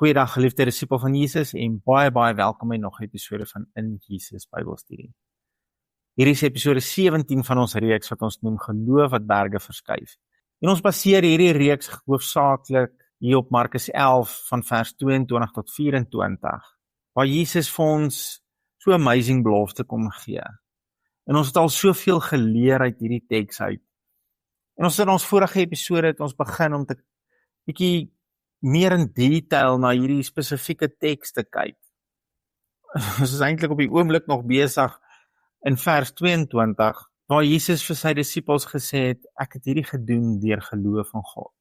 Goeiedag geliefde disipel van Jesus en baie welkom by nog 'n episode van In Jesus Bybelstudie. Hierdie is episode 17 van ons reeks wat ons noem Geloof wat berge verskuif. En ons baseer hierdie reeks hoofsaaklik hier op Markus 11 van vers 22 tot 24, waar Jesus vir ons so amazing belofte kom gee. En ons het al soveel geleer uit hierdie teks uit. En ons in ons vorige episode het ons begin om te bietjie meer in detail na hierdie spesifieke teks te kyk. Ons is eintlik op die oomblik nog besig in vers 22, waar Jesus vir sy disippels gesê het, ek het hierdie gedoen deur geloof in God.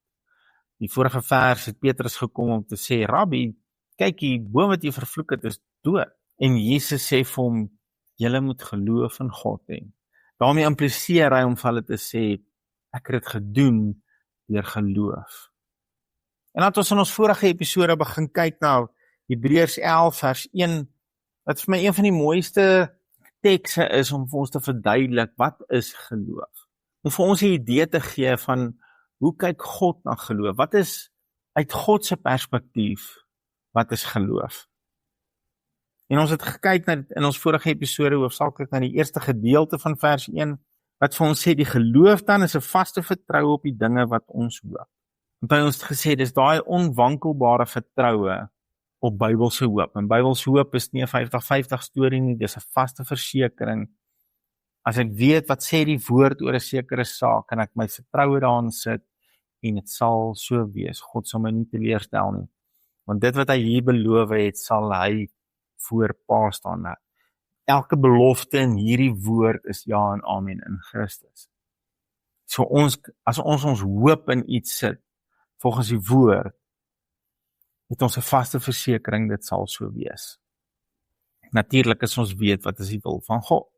Die vorige vers het Petrus gekom om te sê, Rabbi, kyk die boom wat jy vervloek het is dood. En Jesus sê vir hom, julle moet geloof in God hê. Daarmee impliseer hy om vir hulle te sê, ek het dit gedoen deur geloof. En dat ons in ons vorige episode begin kyk na Hebreërs 11 vers 1, wat vir my een van die mooiste tekste is om vir ons te verduidelik, wat is geloof? Om vir ons 'n idee te gee van, hoe kyk God na geloof? Wat is uit God se perspektief, wat is geloof? En ons het gekyk in ons vorige episode hoofsaaklik na die eerste gedeelte van vers 1, wat vir ons sê, die geloof dan is 'n vaste vertroue op die dinge wat ons hoop. En by ons het gesê, dis daai onwankelbare vertroue op Bybelse hoop. En Bybelse hoop is nie 'n 50-50 storie nie, dis 'n vaste versekering. As ek weet wat sê die woord oor 'n sekere saak, kan ek my vertroue daarin sit, en dit sal so wees. God sal my nie teleurstel nie. Want dit wat hy hier beloof het, sal hy voorpa staan. Elke belofte in hierdie woord is ja en amen in Christus. So as ons hoop in iets sit, volgens die woord, het ons 'n vaste versekering, dit sal so wees. Natuurlik as ons weet wat is die wil van God.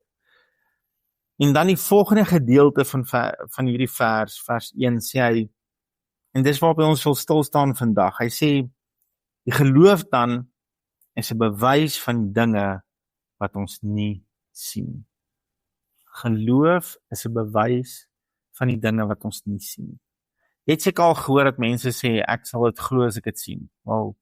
En dan die volgende gedeelte van hierdie vers 1, sê hy, en dis waarby ons wil stilstaan vandag, hy sê, die geloof dan is 'n bewys van dinge wat ons nie sien. Geloof is 'n bewys van die dinge wat ons nie sien. Jy het seker al gehoor dat mense sê, ek sal dit glo as ek dit sien. Wel,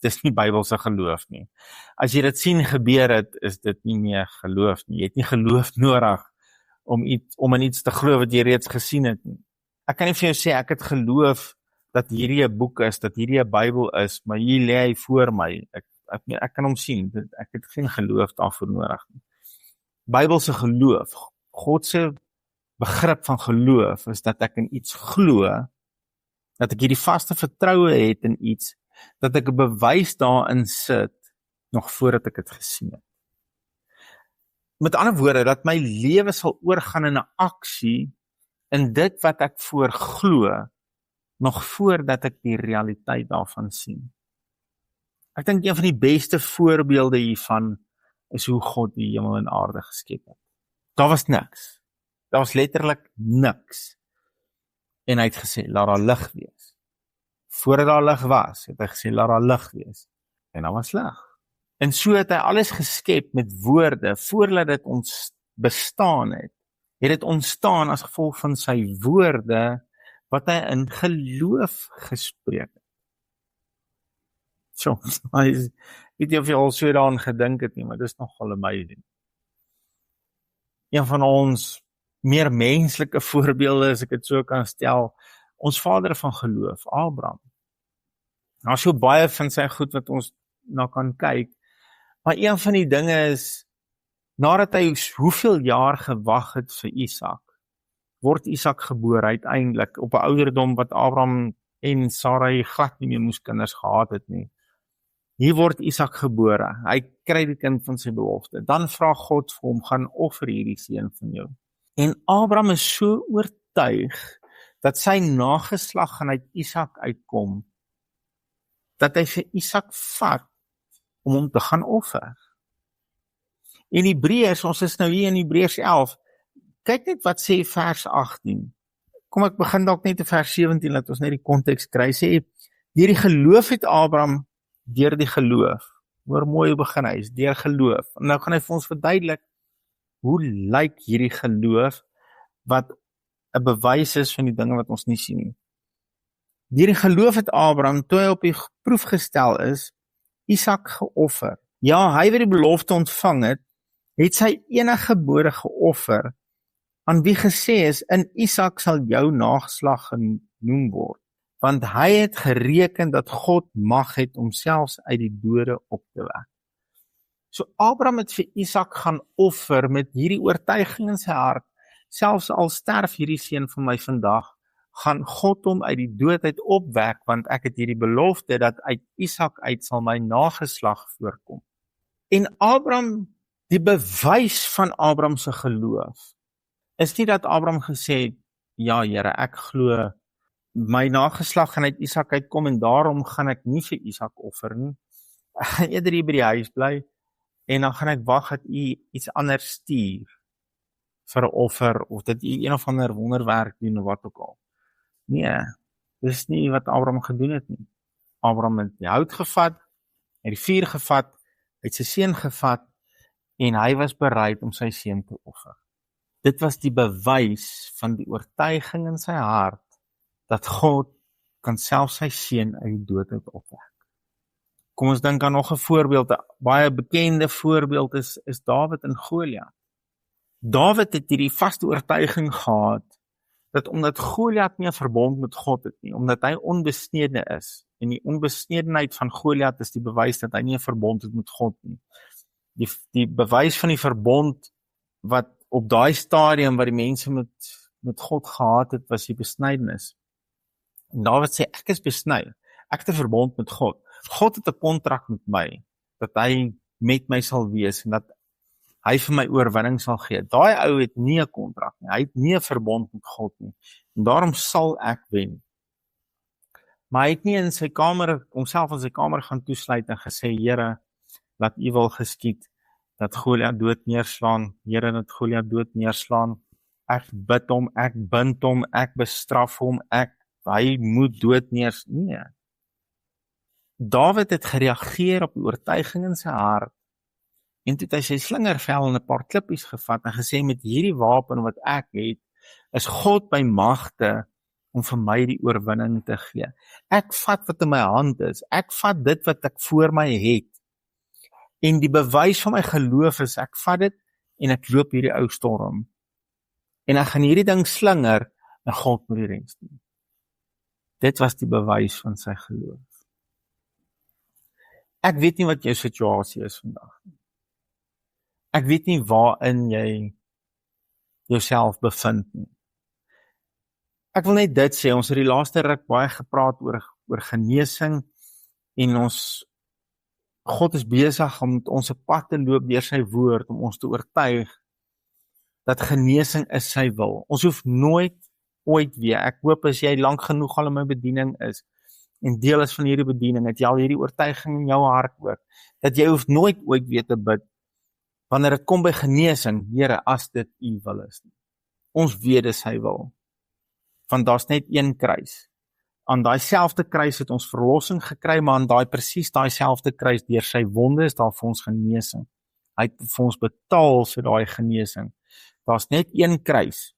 dis nie Bybelse geloof nie. As jy dit sien gebeur het, is dit nie meer geloof nie. Jy het nie geloof nodig om in iets te glo wat jy reeds gesien het nie. Ek kan nie vir jou sê, ek het geloof dat hierdie 'n boek is, dat hierdie 'n Bybel is, maar hier lê hy voor my. Ek kan hom sien, ek het geen geloof daarvoor nodig nie. Bybelse geloof, God se begrip van geloof, is dat ek in iets glo, dat ek hierdie vaste vertroue het in iets, dat ek 'n bewys daarin sit, nog voordat ek dit gesien het. Met ander woorde, dat my lewe sal oorgaan in 'n aksie, in dit wat ek voor glo, nog voordat ek die realiteit daarvan sien. Ek dink een van die beste voorbeelde hiervan, is hoe God die hemel en aarde geskep het. Daar was niks. Daar was letterlik niks. En hy het gesê, laat daar lig wees. Voordat daar lig was, het hy gesê, laat daar lig wees. En daar was lig. En so het hy alles geskep met woorde, voordat dit ons bestaan het. Het dit ontstaan as gevolg van sy woorde, wat hy in geloof gespreek het. So, ek weet nie of jy al so daaraan gedink het nie, maar dit is nogal amazing. Een van ons meer menslike voorbeelde, as ek dit so kan stel, ons vader van geloof, Abraham. Daar is so baie van sy goed wat ons na kan kyk, maar een van die dinge is, nadat hy hoeveel jaar gewag het vir Isak, word Isak gebore uiteindelik, op 'n ouderdom wat Abraham en Sarai glad nie meer moes kinders gehad het nie. Hier word Isak gebore, hy kry die kind van sy belofte, dan vra God vir hom, gaan offer hierdie seun van jou. En Abraham is so oortuig, dat sy nageslag gaan uit Isak uitkom, dat hy vir Isak vat, om hom te gaan offer. In Hebreërs, ons is nou hier in Hebreërs 11, kyk net wat sê vers 18, kom ek begin dalk net in vers 17, laat ons net die konteks kry, sê, deur die geloof het Abraham, deur die geloof, hoor mooi hoe begin hy is, deur geloof, en nou gaan hy vir ons verduidelik, hoe lyk hierdie geloof, wat 'n bewys is van die dinge wat ons nie sien nie. Deur die geloof het Abraham, toe hy op die proef gestel is, Isak geoffer. Ja, hy wat die belofte ontvang het sy eniggebore geoffer, aan wie gesê is, in Isak sal jou nageslag genoem word, want hy het gereken dat God mag het om selfs uit die dode op te wek. So Abraham het vir Isak gaan offer met hierdie oortuiging in sy hart, selfs al sterf hierdie seun van my vandag, gaan God hom uit die dood uit opwek, want ek het hierdie belofte dat uit Isak uit sal my nageslag voorkom. En Abraham, die bewys van Abraham se geloof, is nie dat Abraham gesê het, ja Here, ek glo, my nageslag gaan uit Isak uitkom en daarom gaan ek nie vir Isak offer nie. Ek gaan eerder hier by die huis bly en dan gaan ek wag dat u iets anders stuur vir 'n offer of dat u een of ander wonderwerk doen of wat ook al. Nee, dis nie wat Abraham gedoen het nie. Abraham het die hout gevat, het die vuur gevat, het sy seun gevat en hy was bereid om sy seun te offer. Dit was die bewys van die oortuiging in sy hart dat God kan self sy seun uit die dood uit opwek. Kom ons dink aan nog 'n voorbeeld, 'n baie bekende voorbeeld is Dawid en Goliat. Dawid het hierdie vaste oortuiging gehad dat omdat Goliat nie 'n verbond met God het nie, omdat hy onbesnede is, en die onbesnedenheid van Goliat is die bewys dat hy nie 'n verbond het met God nie. Die bewys van die verbond wat op daai stadium wat die mense met God gehad het, was die besnydenis. En Dawid sê, ek is besny, ek het 'n verbond met God. God het 'n kontrak met my, dat hy met my sal wees, en dat hy vir my oorwinning sal gee. Daai ou het nie 'n kontrak nie, hy het nie 'n verbond met God nie, en daarom sal ek wen. Maar hy het nie in sy kamer, homself in sy kamer gaan toesluit en gesê, Here, laat u wil geskied, dat Goliat dood neerslaan, Here, dat Goliat dood neerslaan, ek bid hom, ek bind hom, ek bestraf hom, hy moet dood neerslaan. Nee. Dawid het gereageer op die oortuiging in sy hart, en toe het hy sy slingervel en 'n paar klippies gevat en gesê, met hierdie wapen wat ek het, is God by magte om vir my die oorwinning te gee. Ek vat wat in my hand is, ek vat dit wat ek voor my het, en die bewys van my geloof is, ek vat dit, en ek loop hierdie ou storm, en ek gaan hierdie ding slinger, en God moet die res doen. Dit was die bewys van sy geloof. Ek weet nie wat jou situasie is vandag nie. Ek weet nie waarin jy jouself bevind nie. Ek wil net dit sê, ons het die laaste ruk baie gepraat oor genesing, en God is besig om met ons 'n pad te loop deur sy woord, om ons te oortuig dat genesing is sy wil. Ons hoef nooit ooit weer, ek hoop as jy lank genoeg al in my bediening is, en deel is van hierdie bediening, het jy al hierdie oortuiging in jou hart ook, dat jy hoef nooit ooit weer te bid, wanneer dit kom by genesing, Here, as dit u wil is. Ons weet dis sy wil, want daar's net een kruis. Aan daai selfde kruis het ons verlossing gekry, maar aan daai selfde kruis, deur sy wonde is daar vir ons genesing. Hy het vir ons betaal vir daai genesing. Daar's net een kruis,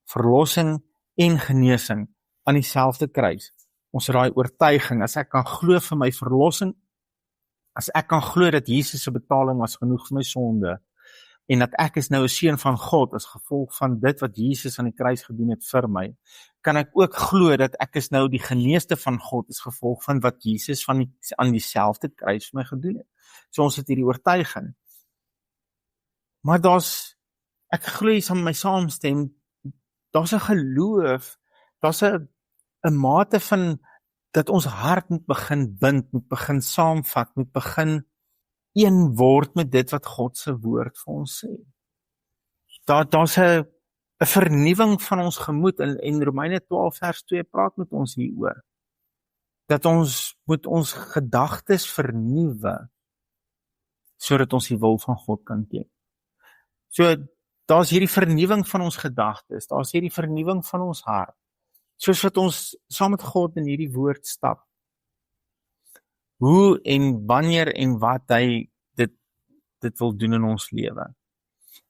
verlossing en genesing aan dieselfde kruis. Ons het daai oortuiging, as ek kan glo vir my verlossing, as ek kan glo dat Jesus se betaling was genoeg vir my sonde, en dat ek is nou 'n seun van God, as gevolg van dit wat Jesus aan die kruis gedoen het vir my, kan ek ook glo dat ek is nou die geneeste van God, as gevolg van wat Jesus aan dieselfde kruis vir my gedoen het. So ons het hierdie oortuiging. Maar ek glo jy sal met my saamstem, daar's 'n geloof, daar's 'n mate van, dat ons hart moet begin bind, moet begin saamvat, moet begin een word met dit wat God se woord vir ons sê. Daar's 'n vernuwing van ons gemoed, en Romeine 12 vers 2 praat met ons hieroor, dat ons moet ons gedagtes vernuwe, sodat ons die wil van God kan ken. So, daar's hierdie vernuwing van ons gedagtes, daar's hierdie vernuwing van ons hart, soos wat ons saam met God in hierdie woord stap. Hoe en wanneer en wat hy dit wil doen in ons lewe.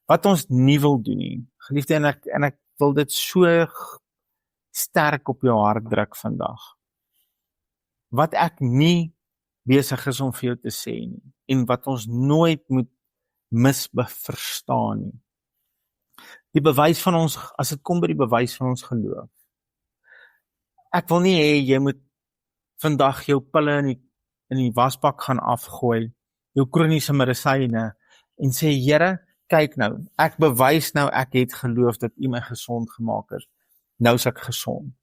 Wat ons nie wil doen nie. Geliefde, en ek wil dit so sterk op jou hart druk vandag. wat ek nie besig is om vir jou te sê nie, en wat ons nooit moet misverstaan nie. Die bewys van ons, as dit kom by die bewys van ons geloof. Ek wil nie hê jy moet vandag jou pille in die wasbak gaan afgooi, jou kroniese medisyne, en sê, Here, kyk nou, ek bewys nou, ek het geloof dat U my gesond gemaak het. Nou is ek gesond.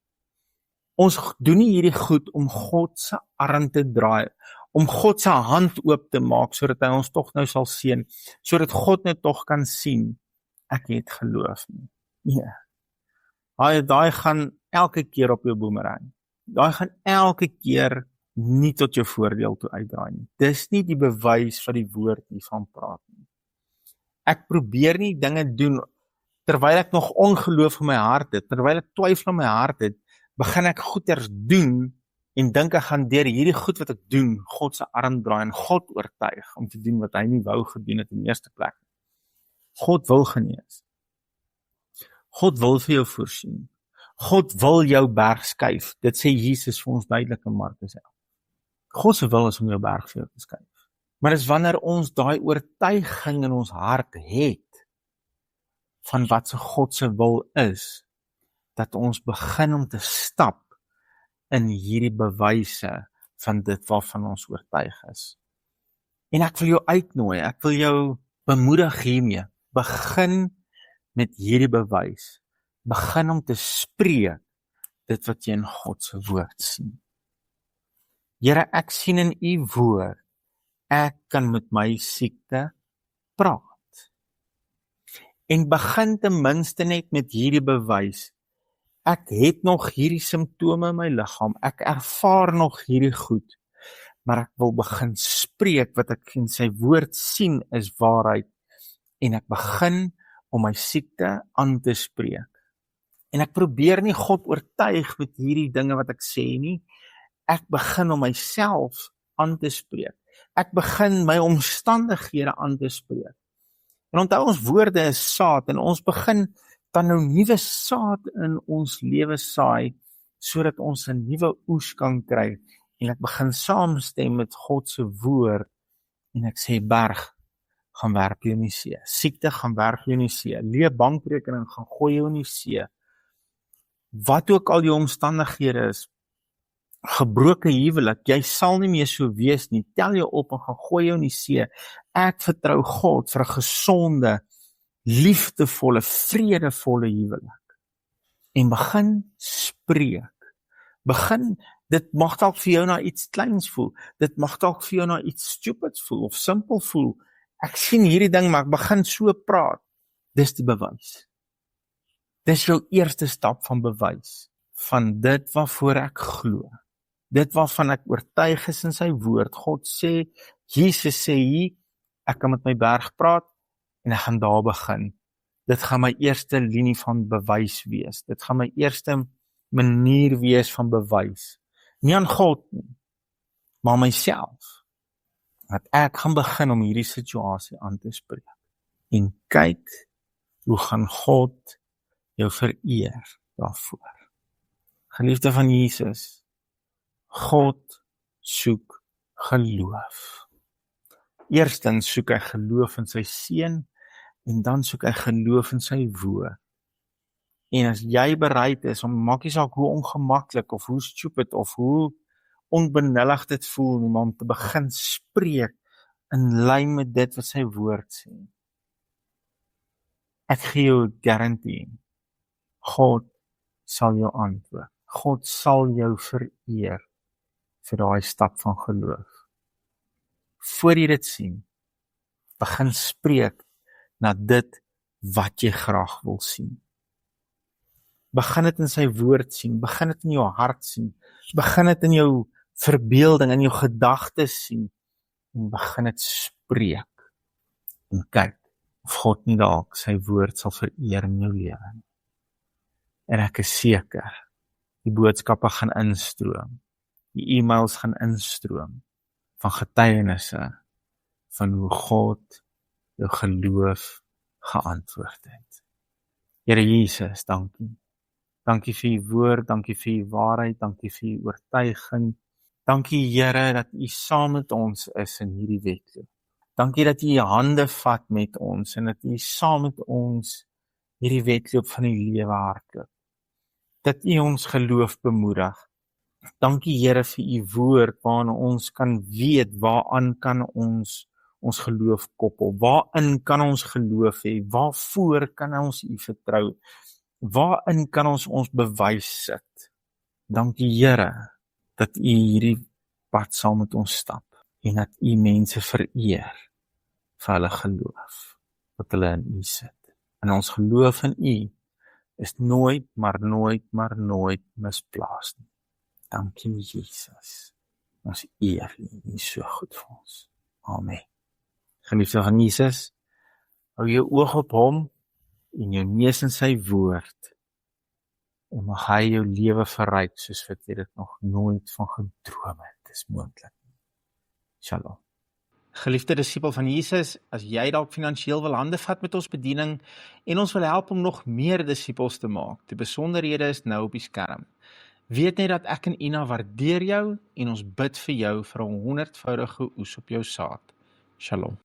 Ons doen nie hierdie goed om God se arm te draai, om God se hand oop te maak, sodat hy ons tog nou sal seën, sodat God net tog kan sien, ek het geloof nie. Nee. Daai gaan elke keer op jou boomerang. Daai gaan elke keer nie tot jou voordeel toe uitdraai nie. Dis nie die bewys van die woord hiervan praat nie. Ek probeer nie dinge doen, terwyl ek nog ongeloof in my hart het, terwyl ek twyfel in my hart het, begin ek goeders doen, en dink ek gaan deur hierdie goed wat ek doen, God se arm draai en God oortuig, om te doen wat hy nie wou gedoen het in die eerste plek. God wil genees. God wil vir jou voorsien. God wil jou berg skuif. Dit sê Jesus vir ons duidelik in Markus 11. God se wil is om jou berg vir jou te skuif. Maar dis wanneer ons daai oortuiging in ons hart het, van wat se God se wil is, dat ons begin om te stap in hierdie bewyse van dit waarvan ons oortuig is. En ek wil jou uitnooi, ek wil jou bemoedig hiermee, begin met hierdie bewys, begin om te spreek dit wat jy in God se woord sien. Here, ek sien in U woord, ek kan met my siekte praat. En begin ten minste net met hierdie bewys, ek het nog hierdie simptome in my liggaam, ek ervaar nog hierdie goed, maar ek wil begin spreek wat ek in sy woord sien is waarheid, en ek begin om my siekte aan te spreek. En ek probeer nie God oortuig met hierdie dinge wat ek sê nie, ek begin om myself aan te spreek. Ek begin my omstandighede aan te spreek. En onthou, ons woorde is saad, en ons begin dan nou nuwe saad in ons lewe saai, sodat ons 'n nuwe oes kan kry, en ek begin saamstem met God se woord, en ek sê, berg, gaan werp jou in die see, siekte gaan werp jou in die see, leë bankrekening gaan gooi jou in die see, wat ook al jou omstandighede is, gebroke huwelik, jy sal nie meer so wees nie, tel jou op en gaan gooi jou in die see, ek vertrou God vir 'n gesonde, liefdevolle, vredevolle huwelik, en begin spreek, dit mag dalk vir jou na iets kleins voel, dit mag dalk vir jou na iets stupids voel, of simpel voel, ek sien hierdie ding, maar ek begin so praat, dis die bewys, dis jou eerste stap van bewys, van dit waarvoor ek glo, dit waarvan ek oortuig is in sy woord. God sê, Jesus sê hier, ek kan met my berg praat, en ek gaan daar begin. Dit gaan my eerste linie van bewys wees. Dit gaan my eerste manier wees van bewys. Nie aan God nie, maar myself. Dat ek gaan begin om hierdie situasie aan te spreek. En kyk, hoe gaan God jou vereer daarvoor. Geliefde van Jesus, God soek geloof. Eerstens soek hy geloof in sy seun, en dan soek hy geloof in sy woord. En as jy bereid is, maak nie saak hoe ongemaklik, of hoe stupid, of hoe onbenullig dit voel, nie, maar om te begin spreek, in lyn met dit wat sy woord sê. Ek gee jou garantie, God sal jou antwoord. God sal jou vereer, vir daai stap van geloof. Voor jy dit sien, begin spreek na dit wat jy graag wil sien. Begin dit in sy woord sien, begin dit in jou hart sien, begin dit in jou verbeelding, in jou gedagtes sien, en begin dit spreek, en kyk, of God nie dalk sy woord sal vereer in jou lewe. En ek is seker, die boodskappe gaan instroom, die e-mails gaan instroom, van getuienisse, van hoe God jou geloof geantwoord het. Here Jesus, dankie. Dankie vir u woord, dankie vir u waarheid, dankie vir u oortuiging, Dankie Here dat U saam met ons is in hierdie wedloop. Dankie dat U U hande vat met ons en dat U saam met ons hierdie wedloop van die lewe hardloop. Dat U ons geloof bemoedig. Dankie Here vir U woord waarin ons kan weet waaraan kan ons geloof koppel. Waarin kan ons geloof hê? Waarvoor kan ons U vertrou? Waarin kan ons bewys sit? Dankie Here dat U hierdie pad saam met ons stap en dat U mense vereer vir hulle geloof wat hulle in U sit. En ons geloof in U is nooit, maar nooit misplaas nie. Dankie Jesus. Ons eer U, U is so goed vir ons. Amen. Geliefde van Jesus, hou jou oog op hom en jou neus in sy woord en mag hy jou lewe verryk soos wat jy dit nog nooit van gedroom het. Dis moontlik. Shalom. Geliefde disipel van Jesus, as jy dalk finansiëel wil hande vat met ons bediening en ons wil help om nog meer disipels te maak, die besonderhede is nou op die skerm. Weet net dat ek en Ina waardeer jou en ons bid vir jou vir 'n 100voudige oes op jou saad. Shalom.